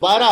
12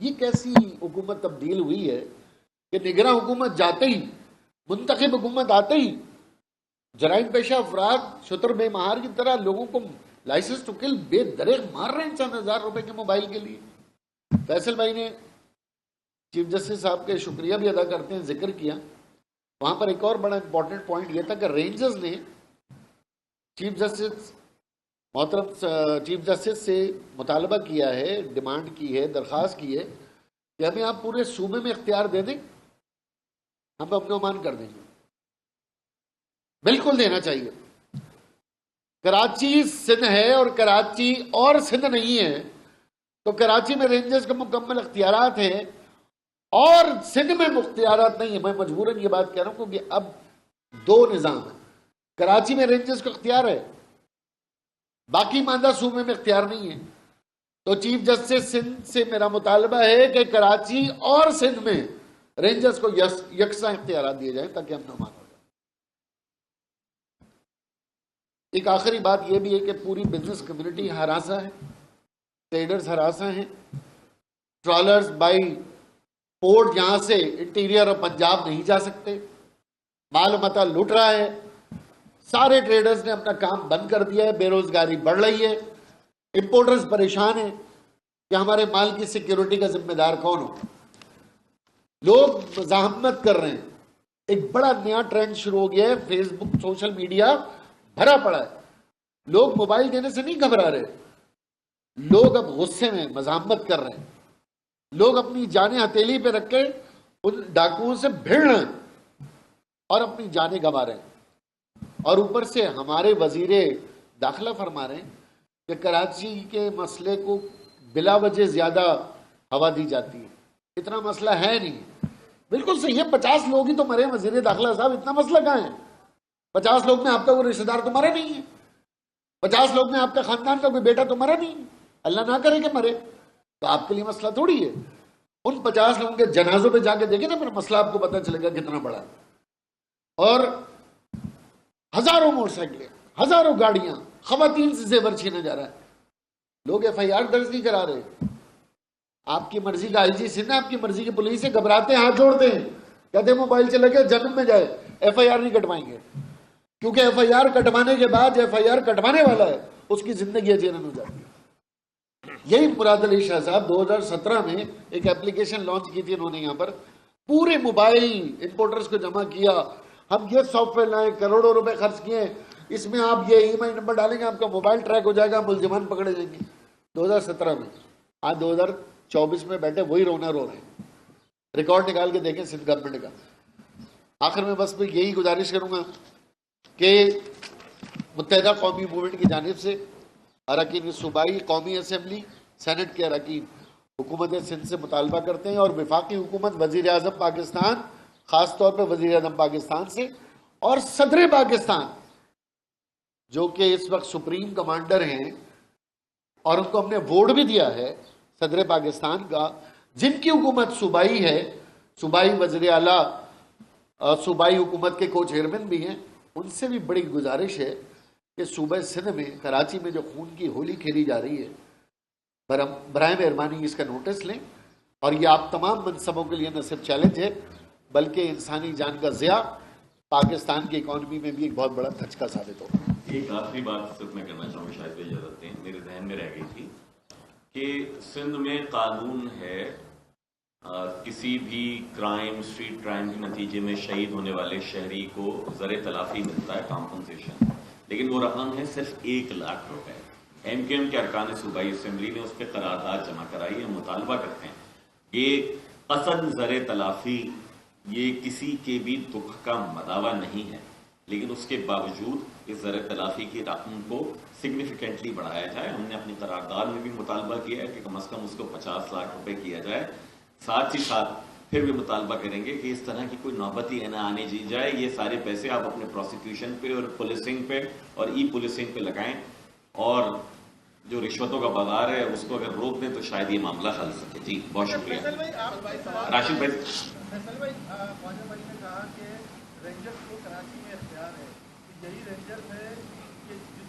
یہ کیسی حکومت تبدیل ہوئی ہے کہ نگراں حکومت جاتے ہی، منتخب حکومت آتے ہی جرائم پیشہ افراد شتر بے مہار کی طرح لوگوں کو لائسنس ٹو کل بے دریغ مار رہے ہیں چند ہزار روپے کے موبائل کے لیے۔ فیصل بھائی نے چیف جسٹس صاحب کے شکریہ بھی ادا کرتے ہیں، ذکر کیا وہاں پر ایک اور بڑا امپورٹنٹ پوائنٹ یہ تھا کہ رینجرز نے چیف جسٹس محترم چیف جسٹس سے مطالبہ کیا ہے، ڈیمانڈ کی ہے، درخواست کی ہے کہ ہمیں آپ پورے صوبے میں اختیار دے دیں، ہم اپنے امان کر دیں گے۔ بالکل دینا چاہیے۔ کراچی سندھ ہے اور کراچی اور سندھ نہیں ہے، تو کراچی میں رینجرز کے مکمل اختیارات ہیں اور سندھ میں اختیارات نہیں ہیں۔ میں مجبوراً یہ بات کہہ رہا ہوں کیونکہ اب دو نظام ہیں، کراچی میں رینجرز کو اختیار ہے، باقی ماندہ صوبے میں اختیار نہیں ہے۔ تو چیف جسٹس سندھ سے میرا مطالبہ ہے کہ کراچی اور سندھ میں رینجرز کو یکساں اختیارات دیے جائیں تاکہ ہم نمان ہو جائے۔ ایک آخری بات یہ بھی ہے کہ پوری بزنس کمیونٹی ہراساں ہے، ٹریڈرز ہراساں ہیں، ٹرالرز بائی پورٹ یہاں سے انٹیریئر اور پنجاب نہیں جا سکتے، مال متا لٹ رہا ہے، سارے ٹریڈرز نے اپنا کام بند کر دیا ہے، بے روزگاری بڑھ رہی ہے، امپورٹرز پریشان ہیں کہ ہمارے مال کی سیکیورٹی کا ذمہ دار کون ہو۔ لوگ مزاحمت کر رہے ہیں۔ ایک بڑا نیا ٹرینڈ شروع ہو گیا ہے، فیس بک سوشل میڈیا بھرا پڑا ہے، لوگ موبائل دینے سے نہیں گھبرا رہے، لوگ اب غصے میں مزاحمت کر رہے ہیں، لوگ اپنی جانیں ہتھیلی پہ رکھ کے ان ڈاکوؤں سے بھیڑ رہے ہیں اور اپنی جانیں گنوا رہے ہیں۔ اور اوپر سے ہمارے وزیر داخلہ فرما رہے ہیں کہ کراچی کے مسئلے کو بلا وجہ زیادہ ہوا دی جاتی ہے، اتنا مسئلہ ہے نہیں۔ بالکل صحیح ہے، 50 لوگ ہی تو مرے وزیر داخلہ صاحب، اتنا مسئلہ کہاں ہے؟ 50 لوگ میں آپ کا کوئی رشتہ دار تو مرا نہیں ہے، 50 لوگ میں آپ کا خاندان کا کوئی بیٹا تو مرا نہیں ہے، اللہ نہ کرے کہ مرے، تو آپ کے لیے مسئلہ تھوڑی ہے۔ ان 50 لوگوں کے جنازوں پہ جا کے دیکھیں نا، پھر مسئلہ آپ کو پتہ چلے گا کتنا بڑا ہے۔ اور ہزاروں موٹر سائیکلیں، ہزاروں گاڑیاں، خواتین سے زیور چھینا جا رہا ہے، لوگ ایف آئی آر درج نہیں کرا رہے۔ آپ کی مرضی کا آئی جی سندھ، آپ کی مرضی کی پولیس سے گھبراتے ہیں، ہاتھ جوڑتے ہیں، کہتے ہیں موبائل چلا گیا جنم میں جائے، ایف آئی آر نہیں کٹوائیں گے، کیونکہ ایف آئی آر کٹوانے کے بعد ایف آئی آر کٹوانے والا ہے اس کی زندگی اجیرن ہو جاتی ہے۔ یہی مراد علی شاہ صاحب 2017 میں ایک اپلیکیشن لانچ کی تھی انہوں نے، یہاں پر پورے موبائل امپورٹرز کو جمع کیا، ہم یہ سافٹ ویئر لائیں، کروڑوں روپے خرچ کیے، اس میں آپ یہ ای ایم آئی نمبر ڈالیں گے، آپ کا موبائل ٹریک ہو جائے گا، ملزمان پکڑے جائیں گے۔ 2017 میں، آج 2024 میں بیٹھے وہی رونا رو رہے ہیں۔ ریکارڈ نکال کے دیکھیں سندھ گورنمنٹ کا۔ آخر میں بس میں یہی گزارش کروں گا کہ متحدہ قومی موومنٹ کی جانب سے اراکین صوبائی قومی اسمبلی سینٹ کے اراکین حکومت سندھ سے مطالبہ کرتے ہیں اور وفاقی حکومت، وزیر اعظم پاکستان، خاص طور پہ وزیر اعظم پاکستان سے اور صدر پاکستان جو کہ اس وقت سپریم کمانڈر ہیں اور ان کو ہم نے ووٹ بھی دیا ہے، صدر پاکستان کا، جن کی حکومت صوبائی ہے، صوبائی وزیر اعلیٰ صوبائی حکومت کے کو چیئرمین بھی ہیں، ان سے بھی بڑی گزارش ہے کہ صوبہ سندھ میں کراچی میں جو خون کی ہولی کھیلی جا رہی ہے، برائے مہربانی اس کا نوٹس لیں، اور یہ آپ تمام منصبوں کے لیے نہ صرف چیلنج ہے بلکہ انسانی جان کا ضیاع پاکستان کی اکانومی میں بھی ایک بہت بڑا دھچکا ثابت ہوگا۔ ایک آخری بات صرف میں کرنا چاہوں گا، شاید اجازت دیں، میرے ذہن میں رہ گئی تھی کہ سندھ میں قانون ہے، کسی بھی کرائم، اسٹریٹ کرائم کے نتیجے میں شہید ہونے والے شہری کو زر تلافی ملتا ہے، کمپنسیشن، لیکن وہ رقم ہے صرف 1 لاکھ روپے۔ ایم کیو ایم کے ارکان صوبائی اسمبلی نے اس پہ قرارداد جمع کرائی ہے، مطالبہ کرتے ہیں یہ قصد زر تلافی، یہ کسی کے بھی دکھ کا مداوع نہیں ہے، لیکن اس کے باوجود اس زر تلافی کی رقم کو سگنیفیکنٹلی بڑھایا جائے۔ ہم نے اپنی قرارداد میں بھی مطالبہ کیا ہے کہ کم از کم اس کو 50 لاکھ روپے کیا جائے۔ ساتھ ہی ساتھ پھر بھی مطالبہ کریں گے کہ اس طرح کی کوئی نوبت ہی نہ آنے دی جائے، یہ سارے پیسے آپ اپنے پروسیکیوشن پہ اور پولیسنگ پہ اور ای پولیسنگ پہ لگائیں، اور جو رشوتوں کا بازار ہے اس کو اگر روک دیں تو شاید یہ معاملہ حل سکے۔ جی بہت شکریہ۔ راشد بھائی، فیصل بھائی، خواجہ بھائی نے کہا کہ رینجرز کو کراچی میں اختیار ہے، یہی رینجرز ہے کہ جس